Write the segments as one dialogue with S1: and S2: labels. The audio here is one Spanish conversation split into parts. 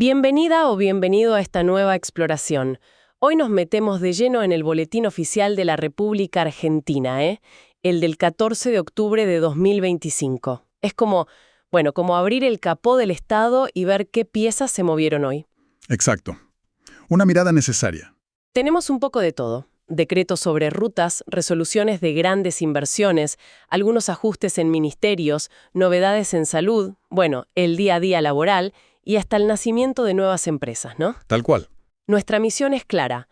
S1: Bienvenida o bienvenido a esta nueva exploración. Hoy nos metemos de lleno en el Boletín Oficial de la República Argentina, el del 14 de octubre de 2025. Es como abrir el capó del Estado y ver qué piezas se movieron hoy.
S2: Exacto. Una mirada necesaria.
S1: Tenemos un poco de todo. Decretos sobre rutas, resoluciones de grandes inversiones, algunos ajustes en ministerios, novedades en salud, el día a día laboral y hasta el nacimiento de nuevas empresas, ¿no?
S2: Tal cual.
S1: Nuestra misión es clara.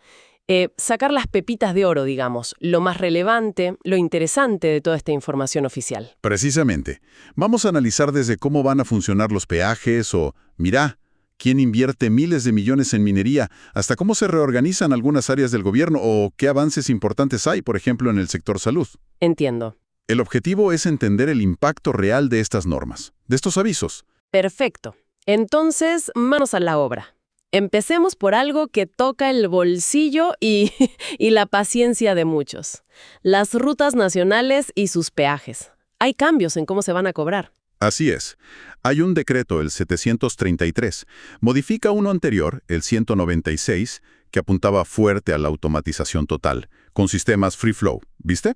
S1: Sacar las pepitas de oro, digamos, lo más relevante, lo interesante de toda esta información oficial.
S2: Precisamente. Vamos a analizar desde cómo van a funcionar los peajes o, mirá, quién invierte miles de millones en minería, hasta cómo se reorganizan algunas áreas del gobierno o qué avances importantes hay, por ejemplo, en el sector salud.
S1: Entiendo.
S2: El objetivo es entender el impacto real de estas normas, de estos avisos.
S1: Perfecto. Entonces, manos a la obra. Empecemos por algo que toca el bolsillo y la paciencia de muchos. Las rutas nacionales y sus peajes. Hay cambios en cómo se van a cobrar.
S2: Así es. Hay un decreto, el 733, modifica uno anterior, el 196, que apuntaba fuerte a la automatización total, con sistemas free flow, ¿viste?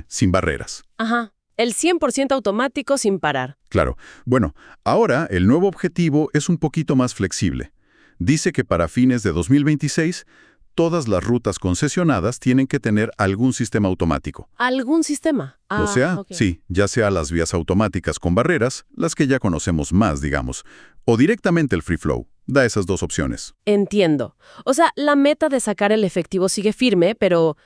S2: Sin barreras.
S1: Ajá. El 100% automático sin parar.
S2: Claro. Bueno, ahora el nuevo objetivo es un poquito más flexible. Dice que para fines de 2026, todas las rutas concesionadas tienen que tener algún sistema automático.
S1: ¿Algún sistema? Okay.
S2: Sí, ya sea las vías automáticas con barreras, las que ya conocemos más, digamos, o directamente el free flow. Da esas dos opciones.
S1: Entiendo. O sea, la meta de sacar el efectivo sigue firme, pero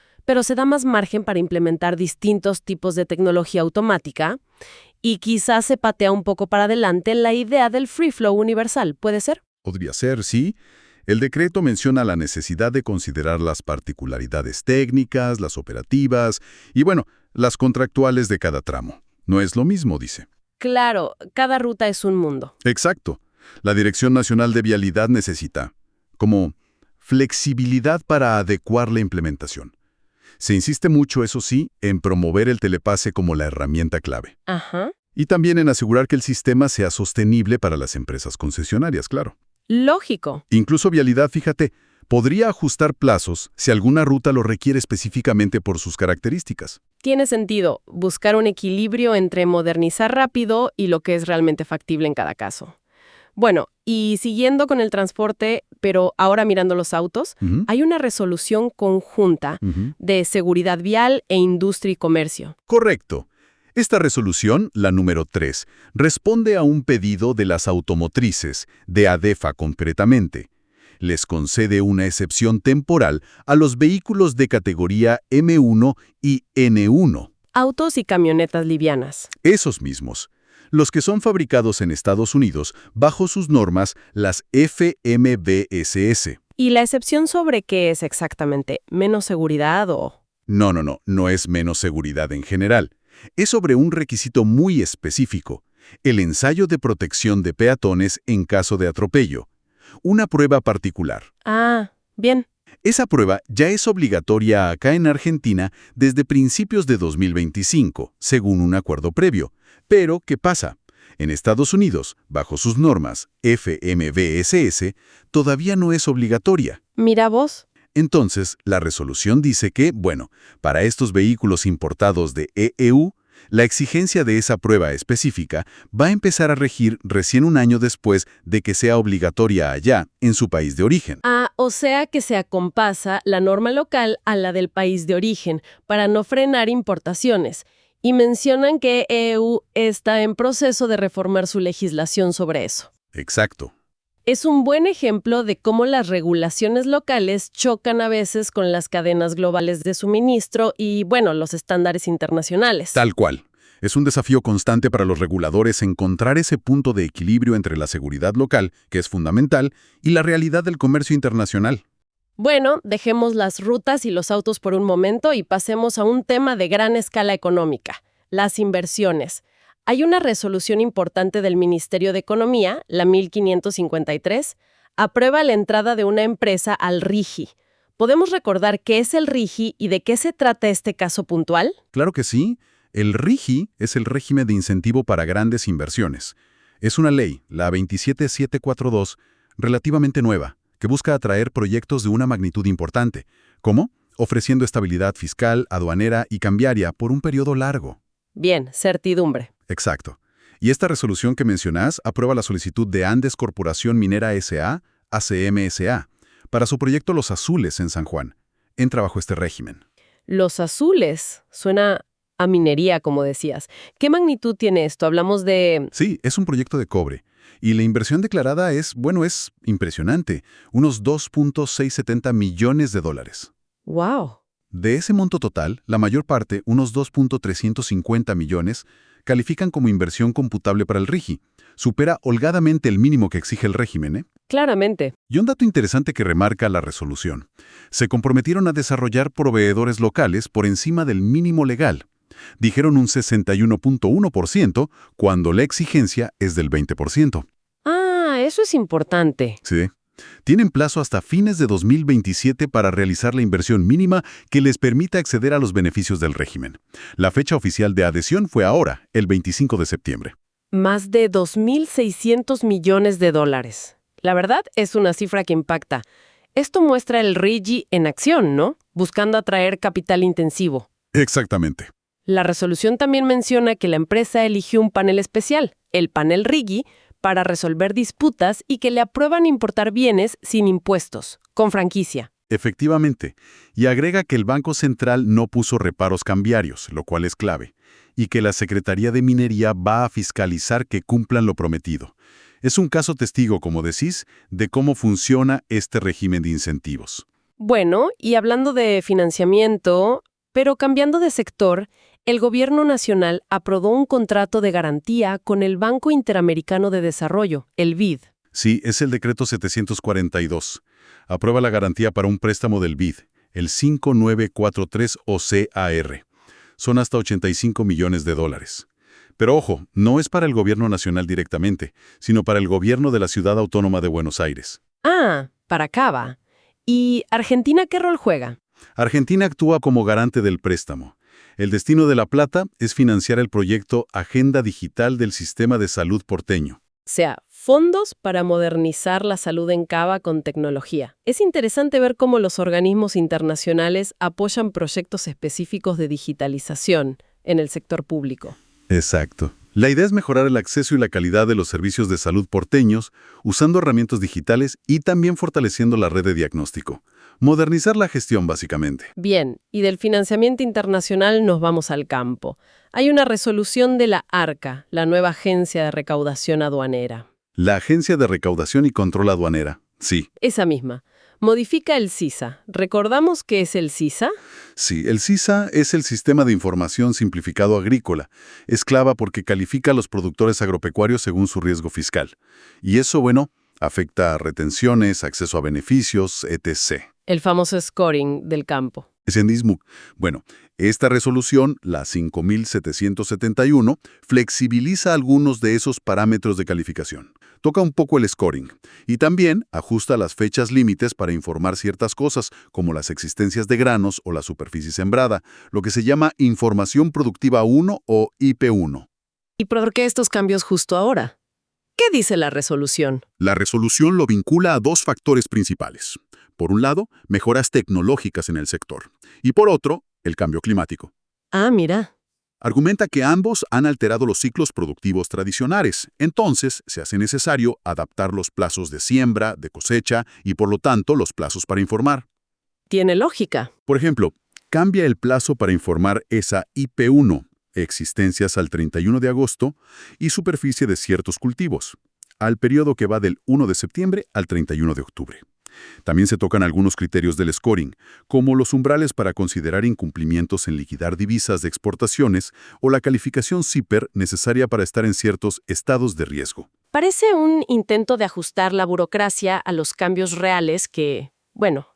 S1: se da más margen para implementar distintos tipos de tecnología automática y quizás se patea un poco para adelante la idea del free flow universal. ¿Puede ser?
S2: Podría ser, sí. El decreto menciona la necesidad de considerar las particularidades técnicas, las operativas y, las contractuales de cada tramo. No es lo mismo, dice.
S1: Claro, cada ruta es un mundo.
S2: Exacto. La Dirección Nacional de Vialidad necesita, como, flexibilidad para adecuar la implementación. Se insiste mucho, eso sí, en promover el telepase como la herramienta clave.
S1: Ajá.
S2: Y también en asegurar que el sistema sea sostenible para las empresas concesionarias, claro.
S1: Lógico.
S2: Incluso Vialidad, fíjate, podría ajustar plazos si alguna ruta lo requiere específicamente por sus características.
S1: Tiene sentido buscar un equilibrio entre modernizar rápido y lo que es realmente factible en cada caso. Y siguiendo con el transporte, pero ahora mirando los autos, hay una resolución conjunta de seguridad vial e industria y comercio.
S2: Correcto. Esta resolución, la número 3, responde a un pedido de las automotrices, de ADEFA concretamente. Les concede una excepción temporal a los vehículos de categoría M1 y N1.
S1: Autos y camionetas livianas.
S2: Esos mismos. Los que son fabricados en Estados Unidos bajo sus normas, las FMVSS.
S1: ¿Y la excepción sobre qué es exactamente? ¿Menos seguridad o...?
S2: No es menos seguridad en general. Es sobre un requisito muy específico, el ensayo de protección de peatones en caso de atropello. Una prueba particular.
S1: Ah, bien.
S2: Esa prueba ya es obligatoria acá en Argentina desde principios de 2025, según un acuerdo previo. Pero, ¿qué pasa? En Estados Unidos, bajo sus normas FMVSS, todavía no es obligatoria.
S1: Mira vos.
S2: Entonces, la resolución dice que, para estos vehículos importados de EU, la exigencia de esa prueba específica va a empezar a regir recién un año después de que sea obligatoria allá, en su país de origen.
S1: Ah, o sea que se acompasa la norma local a la del país de origen para no frenar importaciones. Y mencionan que EU está en proceso de reformar su legislación sobre eso.
S2: Exacto.
S1: Es un buen ejemplo de cómo las regulaciones locales chocan a veces con las cadenas globales de suministro y, los estándares internacionales.
S2: Tal cual. Es un desafío constante para los reguladores encontrar ese punto de equilibrio entre la seguridad local, que es fundamental, y la realidad del comercio internacional.
S1: Dejemos las rutas y los autos por un momento y pasemos a un tema de gran escala económica, las inversiones. Hay una resolución importante del Ministerio de Economía, la 1553, aprueba la entrada de una empresa al RIGI. ¿Podemos recordar qué es el RIGI y de qué se trata este caso puntual?
S2: Claro que sí. El RIGI es el régimen de incentivo para grandes inversiones. Es una ley, la 27742, relativamente nueva, que busca atraer proyectos de una magnitud importante. ¿Cómo? Ofreciendo estabilidad fiscal, aduanera y cambiaria por un periodo largo.
S1: Bien, certidumbre.
S2: Exacto. Y esta resolución que mencionás aprueba la solicitud de Andes Corporación Minera S.A., ACMSA, para su proyecto Los Azules en San Juan. Entra bajo este régimen.
S1: Los azules, suena a minería, como decías. ¿Qué magnitud tiene esto? Hablamos de...
S2: Sí, es un proyecto de cobre. Y la inversión declarada es impresionante. Unos 2.670 millones de dólares.
S1: ¡Wow!
S2: De ese monto total, la mayor parte, unos 2.350 millones, califican como inversión computable para el RIGI. Supera holgadamente el mínimo que exige el régimen, ¿eh?
S1: Claramente.
S2: Y un dato interesante que remarca la resolución. Se comprometieron a desarrollar proveedores locales por encima del mínimo legal. Dijeron un 61.1% cuando la exigencia es del 20%.
S1: Ah, eso es importante.
S2: Sí. Tienen plazo hasta fines de 2027 para realizar la inversión mínima que les permita acceder a los beneficios del régimen. La fecha oficial de adhesión fue ahora, el 25 de septiembre.
S1: Más de 2.600 millones de dólares. La verdad es una cifra que impacta. Esto muestra el RIGI en acción, ¿no? Buscando atraer capital intensivo.
S2: Exactamente.
S1: La resolución también menciona que la empresa eligió un panel especial, el panel RIGI, para resolver disputas y que le aprueban importar bienes sin impuestos, con franquicia.
S2: Efectivamente. Y agrega que el Banco Central no puso reparos cambiarios, lo cual es clave, y que la Secretaría de Minería va a fiscalizar que cumplan lo prometido. Es un caso testigo, como decís, de cómo funciona este régimen de incentivos.
S1: Bueno, y hablando de financiamiento, pero cambiando de sector, el Gobierno Nacional aprobó un contrato de garantía con el Banco Interamericano de Desarrollo, el BID.
S2: Sí, es el decreto 742. Aprueba la garantía para un préstamo del BID, el 5943 OCAR. Son hasta 85 millones de dólares. Pero ojo, no es para el Gobierno Nacional directamente, sino para el Gobierno de la Ciudad Autónoma de Buenos Aires.
S1: Ah, para Cava. ¿Y Argentina qué rol juega?
S2: Argentina actúa como garante del préstamo. El destino de la plata es financiar el proyecto Agenda Digital del Sistema de Salud porteño.
S1: O sea, fondos para modernizar la salud en Cava con tecnología. Es interesante ver cómo los organismos internacionales apoyan proyectos específicos de digitalización en el sector público.
S2: Exacto. La idea es mejorar el acceso y la calidad de los servicios de salud porteños usando herramientas digitales y también fortaleciendo la red de diagnóstico. Modernizar la gestión, básicamente.
S1: Bien, y del financiamiento internacional nos vamos al campo. Hay una resolución de la ARCA, la nueva Agencia de Recaudación Aduanera.
S2: La Agencia de Recaudación y Control Aduanera. Sí.
S1: Esa misma. Modifica el SISA. ¿Recordamos qué es el SISA?
S2: Sí, el SISA es el Sistema de Información Simplificado Agrícola. Es clave porque califica a los productores agropecuarios según su riesgo fiscal. Y eso, afecta a retenciones, acceso a beneficios, etc.
S1: El famoso scoring del campo.
S2: Ese mismo. Bueno, esta resolución, la 5771, flexibiliza algunos de esos parámetros de calificación. Toca un poco el scoring y también ajusta las fechas límites para informar ciertas cosas, como las existencias de granos o la superficie sembrada, lo que se llama Información Productiva 1 o IP1.
S1: ¿Y por qué estos cambios justo ahora? ¿Qué dice la resolución?
S2: La resolución lo vincula a dos factores principales. Por un lado, mejoras tecnológicas en el sector, y por otro, el cambio climático.
S1: Ah, mira.
S2: Argumenta que ambos han alterado los ciclos productivos tradicionales, entonces se hace necesario adaptar los plazos de siembra, de cosecha y por lo tanto los plazos para informar.
S1: Tiene lógica.
S2: Por ejemplo, cambia el plazo para informar esa IP1, existencias al 31 de agosto, y superficie de ciertos cultivos, al periodo que va del 1 de septiembre al 31 de octubre. También se tocan algunos criterios del scoring, como los umbrales para considerar incumplimientos en liquidar divisas de exportaciones o la calificación CIPER necesaria para estar en ciertos estados de riesgo.
S1: Parece un intento de ajustar la burocracia a los cambios reales que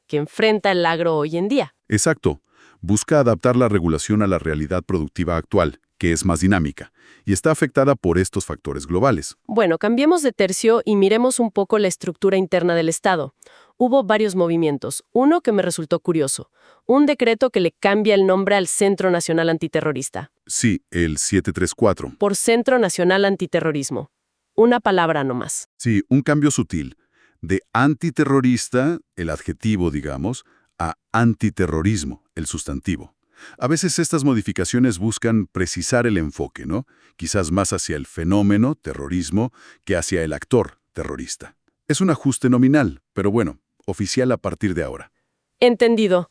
S1: enfrenta el agro hoy en día.
S2: Exacto. Busca adaptar la regulación a la realidad productiva actual, que es más dinámica, y está afectada por estos factores globales.
S1: Bueno, cambiemos de tercio y miremos un poco la estructura interna del Estado. Hubo varios movimientos. Uno que me resultó curioso. Un decreto que le cambia el nombre al Centro Nacional Antiterrorista.
S2: Sí, el 734.
S1: Por Centro Nacional Antiterrorismo. Una palabra nomás.
S2: Sí, un cambio sutil. De antiterrorista, el adjetivo, digamos, a antiterrorismo, el sustantivo. A veces estas modificaciones buscan precisar el enfoque, ¿no? Quizás más hacia el fenómeno, terrorismo, que hacia el actor, terrorista. Es un ajuste nominal, pero bueno, oficial a partir de ahora.
S1: Entendido.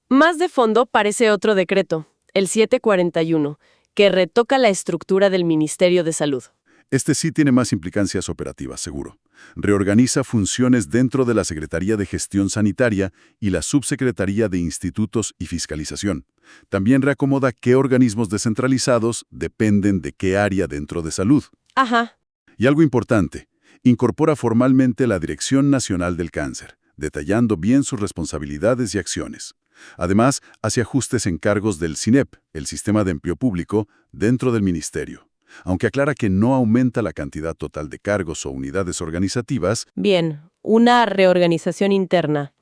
S1: Más de fondo parece otro decreto, el 741, que retoca la estructura del Ministerio de Salud.
S2: Este sí tiene más implicancias operativas, seguro. Reorganiza funciones dentro de la Secretaría de Gestión Sanitaria y la Subsecretaría de Institutos y Fiscalización. También reacomoda qué organismos descentralizados dependen de qué área dentro de salud.
S1: Ajá.
S2: Y algo importante, incorpora formalmente la Dirección Nacional del Cáncer, detallando bien sus responsabilidades y acciones. Además, hace ajustes en cargos del CINEP, el Sistema de Empleo Público, dentro del Ministerio. Aunque aclara que no aumenta la cantidad total de cargos o unidades organizativas.
S1: Bien, una reorganización interna.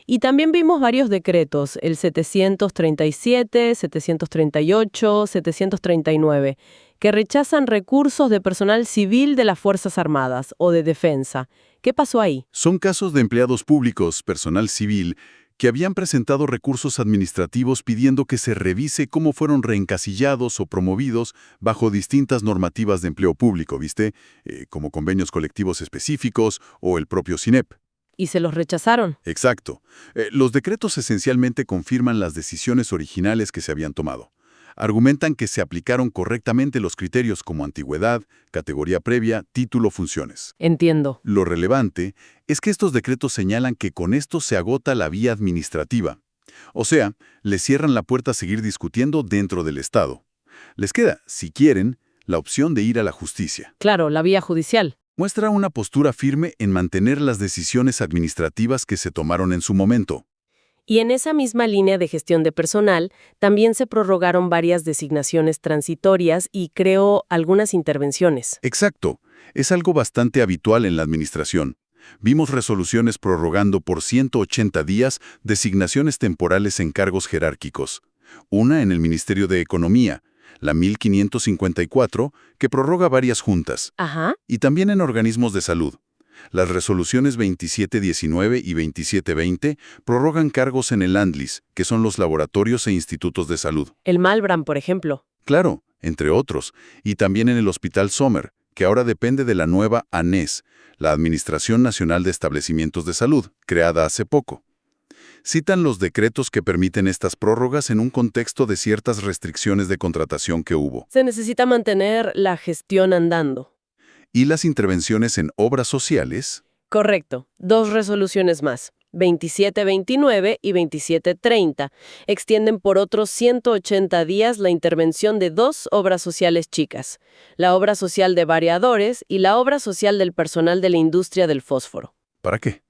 S1: Y también vimos varios decretos, el 737, 738, 739, que rechazan recursos de personal civil de las Fuerzas Armadas o de defensa. ¿Qué pasó ahí?
S2: Son casos de empleados públicos, personal civil, que habían presentado recursos administrativos pidiendo que se revise cómo fueron reencasillados o promovidos bajo distintas normativas de empleo público, ¿viste? Como convenios colectivos específicos o el propio CINEP.
S1: ¿Y se los rechazaron?
S2: Exacto. Los decretos esencialmente confirman las decisiones originales que se habían tomado. Argumentan que se aplicaron correctamente los criterios como antigüedad, categoría previa, título, funciones.
S1: Entiendo.
S2: Lo relevante es que estos decretos señalan que con esto se agota la vía administrativa. O sea, les cierran la puerta a seguir discutiendo dentro del Estado. Les queda, si quieren, la opción de ir a la justicia.
S1: Claro, la vía judicial.
S2: Muestra una postura firme en mantener las decisiones administrativas que se tomaron en su momento.
S1: Y en esa misma línea de gestión de personal, también se prorrogaron varias designaciones transitorias y creó algunas intervenciones.
S2: Exacto. Es algo bastante habitual en la administración. Vimos resoluciones prorrogando por 180 días designaciones temporales en cargos jerárquicos. Una en el Ministerio de Economía, la 1554, que prorroga varias juntas.
S1: Ajá.
S2: Y también en organismos de salud. Las resoluciones 2719 y 2720 prorrogan cargos en el ANDLIS, que son los laboratorios e institutos de salud.
S1: El Malbram, por ejemplo.
S2: Claro, entre otros. Y también en el Hospital Sommer, que ahora depende de la nueva ANES, la Administración Nacional de Establecimientos de Salud, creada hace poco. Citan los decretos que permiten estas prórrogas en un contexto de ciertas restricciones de contratación que hubo.
S1: Se necesita mantener la gestión andando.
S2: Y las intervenciones en obras sociales.
S1: Correcto. 2 resoluciones más. 2729 y 2730 extienden por otros 180 días la intervención de 2 obras sociales chicas, la obra social de variadores y la obra social del personal de la industria del fósforo.
S2: ¿Para qué?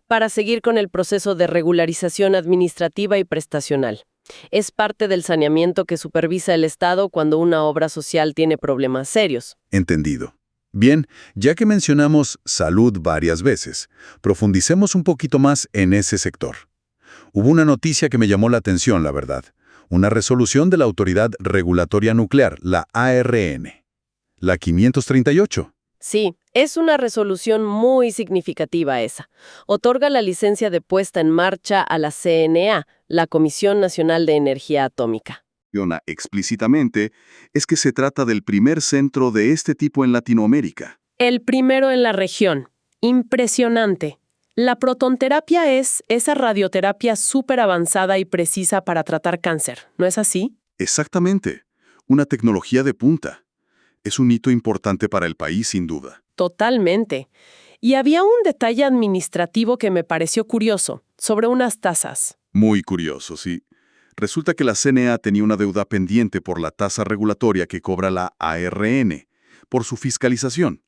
S1: Para seguir con el proceso de regularización administrativa y prestacional. Es parte del saneamiento que supervisa el Estado cuando una obra social tiene problemas serios.
S2: Entendido. Bien, ya que mencionamos salud varias veces, profundicemos un poquito más en ese sector. Hubo una noticia que me llamó la atención, la verdad. Una resolución de la Autoridad Regulatoria Nuclear, la ARN. La 538.
S1: Sí, es una resolución muy significativa esa. Otorga la licencia de puesta en marcha a la CNA, la Comisión Nacional de Energía Atómica.
S2: Explícitamente, es que se trata del primer centro de este tipo en Latinoamérica.
S1: El primero en la región. Impresionante. La protonterapia es esa radioterapia súper avanzada y precisa para tratar cáncer, ¿no es así?
S2: Exactamente. Una tecnología de punta. Es un hito importante para el país, sin duda.
S1: Totalmente. Y había un detalle administrativo que me pareció curioso, sobre unas tasas.
S2: Muy curioso, sí. Resulta que la CNA tenía una deuda pendiente por la tasa regulatoria que cobra la ARN, por su fiscalización.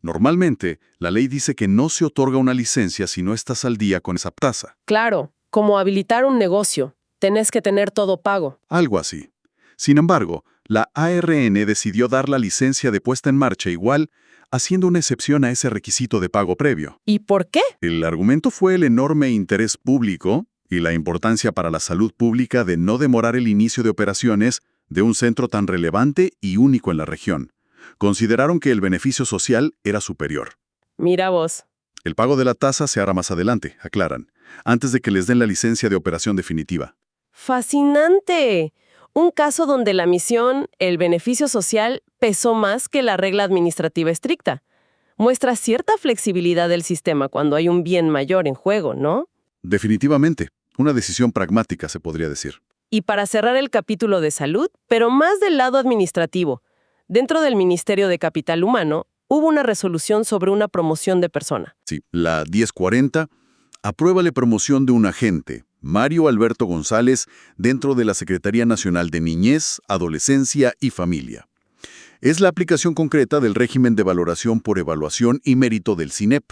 S2: Normalmente, la ley dice que no se otorga una licencia si no estás al día con esa tasa.
S1: Claro, como habilitar un negocio. Tenés que tener todo pago.
S2: Algo así. Sin embargo, la ARN decidió dar la licencia de puesta en marcha igual, haciendo una excepción a ese requisito de pago previo.
S1: ¿Y por qué?
S2: El argumento fue el enorme interés público y la importancia para la salud pública de no demorar el inicio de operaciones de un centro tan relevante y único en la región. Consideraron que el beneficio social era superior.
S1: Mira vos.
S2: El pago de la tasa se hará más adelante, aclaran, antes de que les den la licencia de operación definitiva.
S1: ¡Fascinante! Un caso donde la misión, el beneficio social, pesó más que la regla administrativa estricta. Muestra cierta flexibilidad del sistema cuando hay un bien mayor en juego, ¿no?
S2: Definitivamente, una decisión pragmática se podría decir.
S1: Y para cerrar el capítulo de salud, pero más del lado administrativo, dentro del Ministerio de Capital Humano, hubo una resolución sobre una promoción de persona.
S2: Sí, la 1040 aprueba la promoción de un agente, Mario Alberto González, dentro de la Secretaría Nacional de Niñez, Adolescencia y Familia. Es la aplicación concreta del régimen de valoración por evaluación y mérito del CINEP.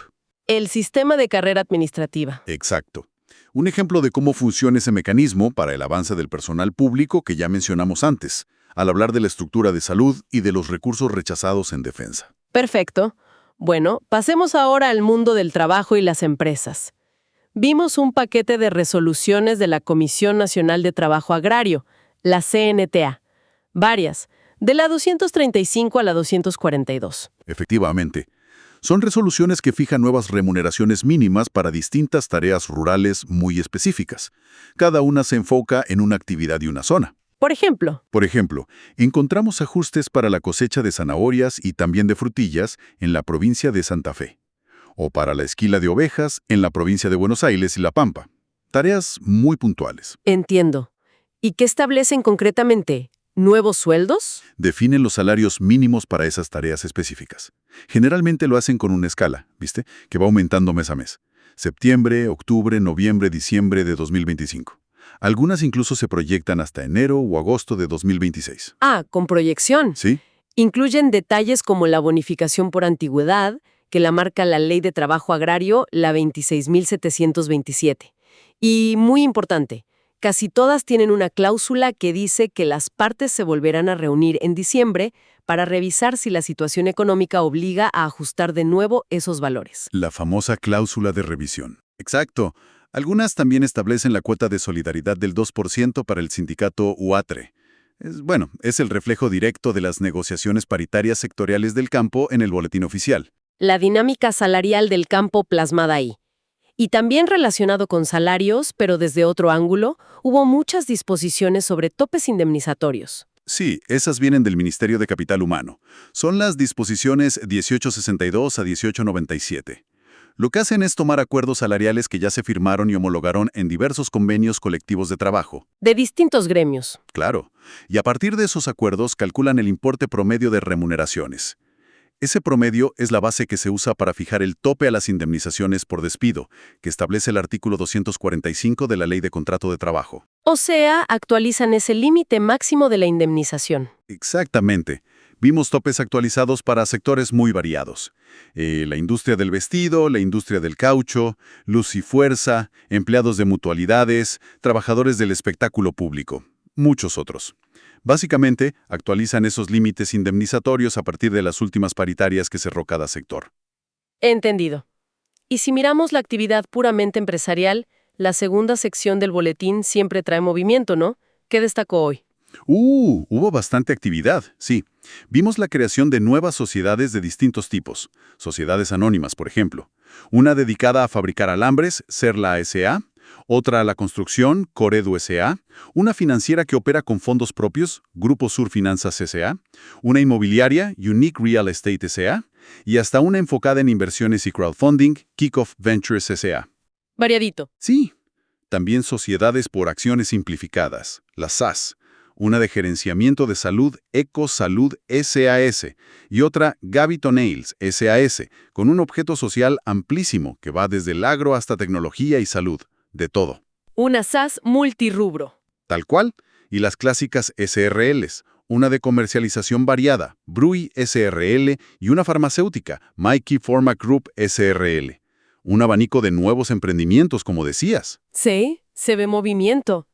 S1: El sistema de carrera administrativa.
S2: Exacto. Un ejemplo de cómo funciona ese mecanismo para el avance del personal público que ya mencionamos antes, al hablar de la estructura de salud y de los recursos rechazados en defensa.
S1: Perfecto. Bueno, pasemos ahora al mundo del trabajo y las empresas. Vimos un paquete de resoluciones de la Comisión Nacional de Trabajo Agrario, la CNTA. Varias, de la 235 a la 242.
S2: Efectivamente. Son resoluciones que fijan nuevas remuneraciones mínimas para distintas tareas rurales muy específicas. Cada una se enfoca en una actividad y una zona.
S1: Por ejemplo,
S2: Encontramos ajustes para la cosecha de zanahorias y también de frutillas en la provincia de Santa Fe, o para la esquila de ovejas en la provincia de Buenos Aires y La Pampa. Tareas muy puntuales.
S1: entiendo. ¿Y qué establecen concretamente? ¿Nuevos sueldos?
S2: Definen los salarios mínimos para esas tareas específicas. Generalmente lo hacen con una escala, ¿viste? Que va aumentando mes a mes. Septiembre, octubre, noviembre, diciembre de 2025. Algunas incluso se proyectan hasta enero o agosto de 2026.
S1: Ah, con proyección.
S2: ¿Sí?
S1: Incluyen detalles como la bonificación por antigüedad, que la marca la Ley de Trabajo Agrario, la 26.727. Y, muy importante, casi todas tienen una cláusula que dice que las partes se volverán a reunir en diciembre para revisar si la situación económica obliga a ajustar de nuevo esos valores.
S2: La famosa cláusula de revisión. Exacto. Algunas también establecen la cuota de solidaridad del 2% para el sindicato UATRE. Es el reflejo directo de las negociaciones paritarias sectoriales del campo en el boletín oficial.
S1: La dinámica salarial del campo plasmada ahí. Y también relacionado con salarios, pero desde otro ángulo, hubo muchas disposiciones sobre topes indemnizatorios.
S2: Sí, esas vienen del Ministerio de Capital Humano. Son las disposiciones 1862 a 1897. Lo que hacen es tomar acuerdos salariales que ya se firmaron y homologaron en diversos convenios colectivos de trabajo.
S1: De distintos gremios.
S2: Claro. Y a partir de esos acuerdos calculan el importe promedio de remuneraciones. Ese promedio es la base que se usa para fijar el tope a las indemnizaciones por despido, que establece el artículo 245 de la Ley de Contrato de Trabajo.
S1: O sea, actualizan ese límite máximo de la indemnización.
S2: Exactamente. Vimos topes actualizados para sectores muy variados. La industria del vestido, la industria del caucho, luz y fuerza, empleados de mutualidades, trabajadores del espectáculo público, muchos otros. Básicamente, actualizan esos límites indemnizatorios a partir de las últimas paritarias que cerró cada sector.
S1: Entendido. Y si miramos la actividad puramente empresarial, la segunda sección del boletín siempre trae movimiento, ¿no? ¿Qué destacó hoy?
S2: Hubo bastante actividad, sí. Vimos la creación de nuevas sociedades de distintos tipos. Sociedades anónimas, por ejemplo. Una dedicada a fabricar alambres, Serla S.A., otra a la construcción, Coredu S.A., una financiera que opera con fondos propios, Grupo Sur Finanzas S.A., una inmobiliaria, Unique Real Estate S.A., y hasta una enfocada en inversiones y crowdfunding, Kickoff Ventures S.A.
S1: Variadito.
S2: Sí. También sociedades por acciones simplificadas, las SAS, una de gerenciamiento de salud EcoSalud SAS y otra Gavito Nails SAS, con un objeto social amplísimo que va desde el agro hasta tecnología y salud, de todo.
S1: Una SAS multirrubro.
S2: Tal cual, y las clásicas SRLs, una de comercialización variada, Brui SRL y una farmacéutica, Mikey Pharma Group SRL. Un abanico de nuevos emprendimientos, como decías.
S1: Sí, se ve movimiento.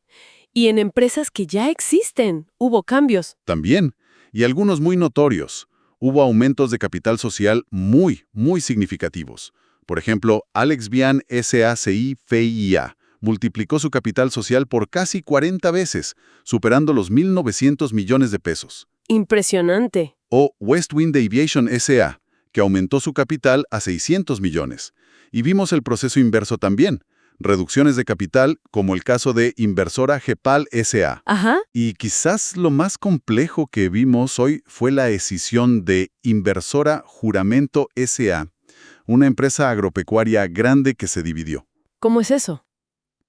S1: Y en empresas que ya existen, hubo cambios.
S2: También, y algunos muy notorios. Hubo aumentos de capital social muy significativos. Por ejemplo, Alex Vian SACI FIA multiplicó su capital social por casi 40 veces, superando los 1.900 millones de pesos.
S1: Impresionante.
S2: O Westwind Aviation SA, que aumentó su capital a 600 millones. Y vimos el proceso inverso también. Reducciones de capital, como el caso de Inversora Gepal S.A.
S1: Ajá.
S2: Y quizás lo más complejo que vimos hoy fue la escisión de Inversora Juramento S.A., una empresa agropecuaria grande que se dividió.
S1: ¿Cómo es eso?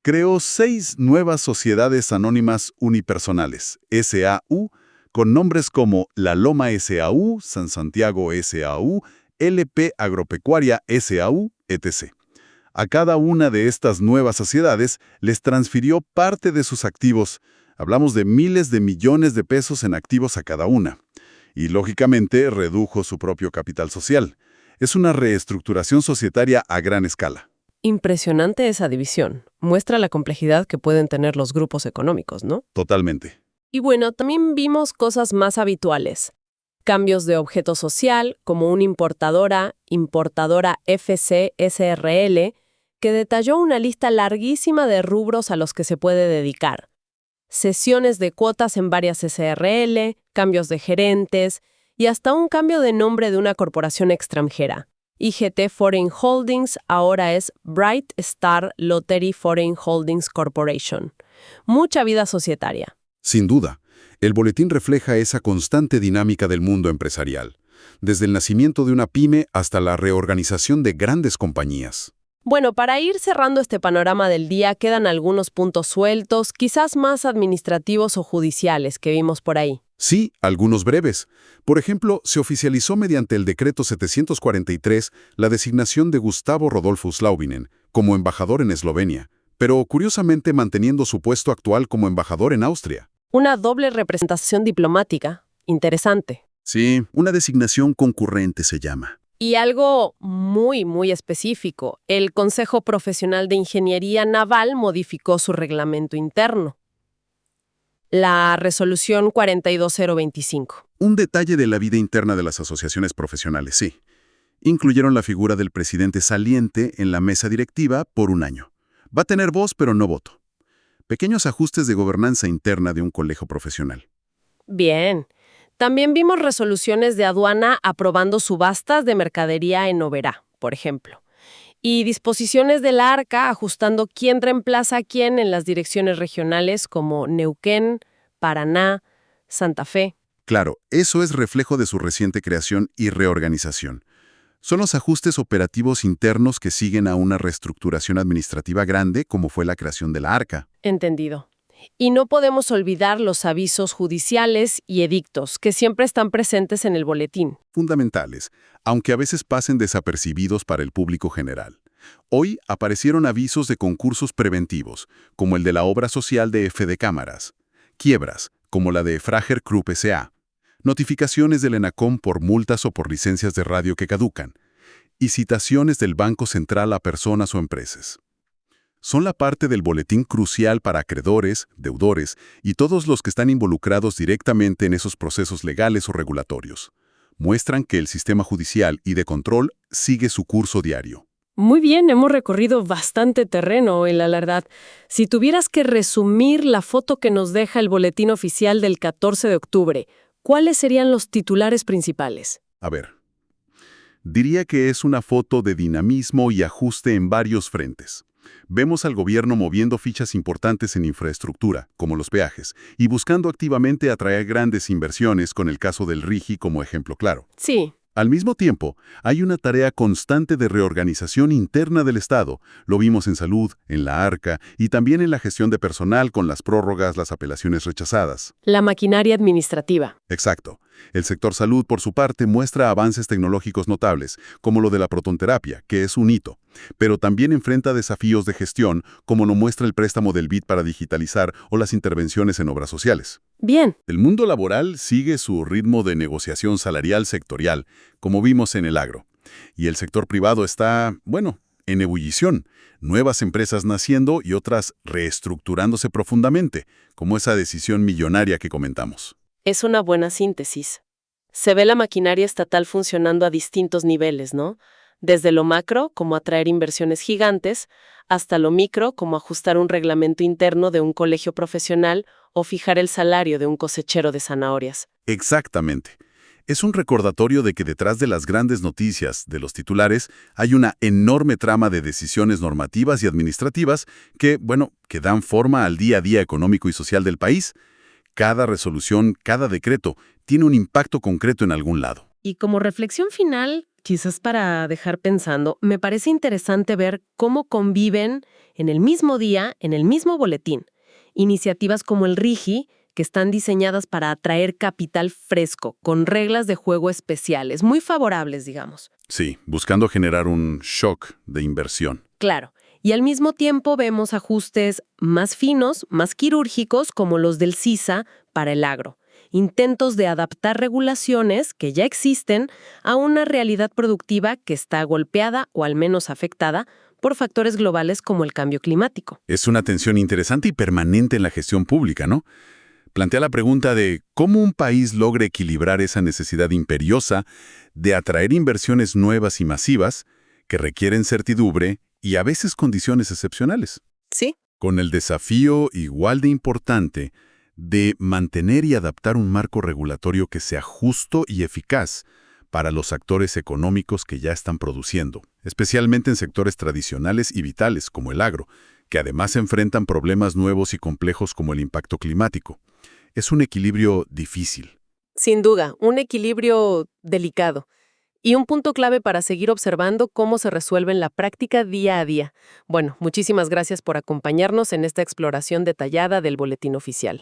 S2: Creó 6 nuevas sociedades anónimas unipersonales, SAU, con nombres como La Loma SAU, San Santiago SAU, LP Agropecuaria SAU, etc. A cada una de estas nuevas sociedades les transfirió parte de sus activos. Hablamos de miles de millones de pesos en activos a cada una. Y, lógicamente, redujo su propio capital social. Es una reestructuración societaria a gran escala.
S1: Impresionante esa división. Muestra la complejidad que pueden tener los grupos económicos, ¿no?
S2: Totalmente.
S1: Y bueno, también vimos cosas más habituales. Cambios de objeto social, como una importadora FC SRL, que detalló una lista larguísima de rubros a los que se puede dedicar. Cesiones de cuotas en varias SRL, cambios de gerentes y hasta un cambio de nombre de una corporación extranjera. IGT Foreign Holdings ahora es Bright Star Lottery Foreign Holdings Corporation. Mucha vida societaria.
S2: Sin duda, el boletín refleja esa constante dinámica del mundo empresarial, desde el nacimiento de una pyme hasta la reorganización de grandes compañías.
S1: Bueno, para ir cerrando este panorama del día, quedan algunos puntos sueltos, quizás más administrativos o judiciales que vimos por ahí.
S2: Sí, algunos breves. Por ejemplo, se oficializó mediante el decreto 743 la designación de Gustavo Rodolfo Slaubinen como embajador en Eslovenia, pero curiosamente manteniendo su puesto actual como embajador en Austria.
S1: Una doble representación diplomática. Interesante.
S2: Sí, una designación concurrente se llama.
S1: Y algo muy específico. El Consejo Profesional de Ingeniería Naval modificó su reglamento interno. La Resolución 42025.
S2: Un detalle de la vida interna de las asociaciones profesionales, sí. Incluyeron la figura del presidente saliente en la mesa directiva por un año. Va a tener voz, pero no voto. Pequeños ajustes de gobernanza interna de un colegio profesional.
S1: Bien. También vimos resoluciones de aduana aprobando subastas de mercadería en Oberá, por ejemplo. Y disposiciones de la ARCA ajustando quién reemplaza a quién en las direcciones regionales como Neuquén, Paraná, Santa Fe.
S2: Claro, eso es reflejo de su reciente creación y reorganización. Son los ajustes operativos internos que siguen a una reestructuración administrativa grande como fue la creación de la ARCA.
S1: Entendido. Y no podemos olvidar los avisos judiciales y edictos que siempre están presentes en el boletín.
S2: Fundamentales, aunque a veces pasen desapercibidos para el público general. Hoy aparecieron avisos de concursos preventivos, como el de la obra social de FD Cámaras, quiebras, como la de Frager Krupp S.A., notificaciones del ENACOM por multas o por licencias de radio que caducan, y citaciones del Banco Central a personas o empresas. Son la parte del boletín crucial para acreedores, deudores y todos los que están involucrados directamente en esos procesos legales o regulatorios. Muestran que el sistema judicial y de control sigue su curso diario.
S1: Muy bien, hemos recorrido bastante terreno, la verdad. Si tuvieras que resumir la foto que nos deja el boletín oficial del 14 de octubre, ¿cuáles serían los titulares principales?
S2: A ver, diría que es una foto de dinamismo y ajuste en varios frentes. Vemos al gobierno moviendo fichas importantes en infraestructura, como los peajes, y buscando activamente atraer grandes inversiones con el caso del RIGI como ejemplo claro.
S1: Sí.
S2: Al mismo tiempo, hay una tarea constante de reorganización interna del Estado. Lo vimos en salud, en la ARCA y también en la gestión de personal con las prórrogas, las apelaciones rechazadas.
S1: La maquinaria administrativa.
S2: Exacto. El sector salud, por su parte, muestra avances tecnológicos notables, como lo de la protonterapia, que es un hito, pero también enfrenta desafíos de gestión, como lo muestra el préstamo del BID para digitalizar o las intervenciones en obras sociales.
S1: Bien.
S2: El mundo laboral sigue su ritmo de negociación salarial sectorial, como vimos en el agro. Y el sector privado está, en ebullición. Nuevas empresas naciendo y otras reestructurándose profundamente, como esa decisión millonaria que comentamos.
S1: Es una buena síntesis. Se ve la maquinaria estatal funcionando a distintos niveles, ¿no? Desde lo macro, como atraer inversiones gigantes, hasta lo micro, como ajustar un reglamento interno de un colegio profesional o fijar el salario de un cosechero de zanahorias.
S2: Exactamente. Es un recordatorio de que detrás de las grandes noticias, de los titulares, hay una enorme trama de decisiones normativas y administrativas que, que dan forma al día a día económico y social del país. Cada resolución, cada decreto, tiene un impacto concreto en algún lado.
S1: Y como reflexión final, quizás para dejar pensando, me parece interesante ver cómo conviven en el mismo día, en el mismo boletín, iniciativas como el RIGI, que están diseñadas para atraer capital fresco, con reglas de juego especiales, muy favorables, digamos.
S2: Sí, buscando generar un shock de inversión.
S1: Claro. Y al mismo tiempo vemos ajustes más finos, más quirúrgicos, como los del CISA para el agro. Intentos de adaptar regulaciones que ya existen a una realidad productiva que está golpeada o al menos afectada por factores globales como el cambio climático.
S2: Es una tensión interesante y permanente en la gestión pública, ¿no? Plantea la pregunta de cómo un país logra equilibrar esa necesidad imperiosa de atraer inversiones nuevas y masivas que requieren certidumbre y a veces condiciones excepcionales.
S1: Sí.
S2: Con el desafío igual de importante de mantener y adaptar un marco regulatorio que sea justo y eficaz para los actores económicos que ya están produciendo, especialmente en sectores tradicionales y vitales como el agro, que además enfrentan problemas nuevos y complejos como el impacto climático. Es un equilibrio difícil.
S1: Sin duda, un equilibrio delicado. Y un punto clave para seguir observando cómo se resuelve en la práctica día a día. Bueno, muchísimas gracias por acompañarnos en esta exploración detallada del Boletín Oficial.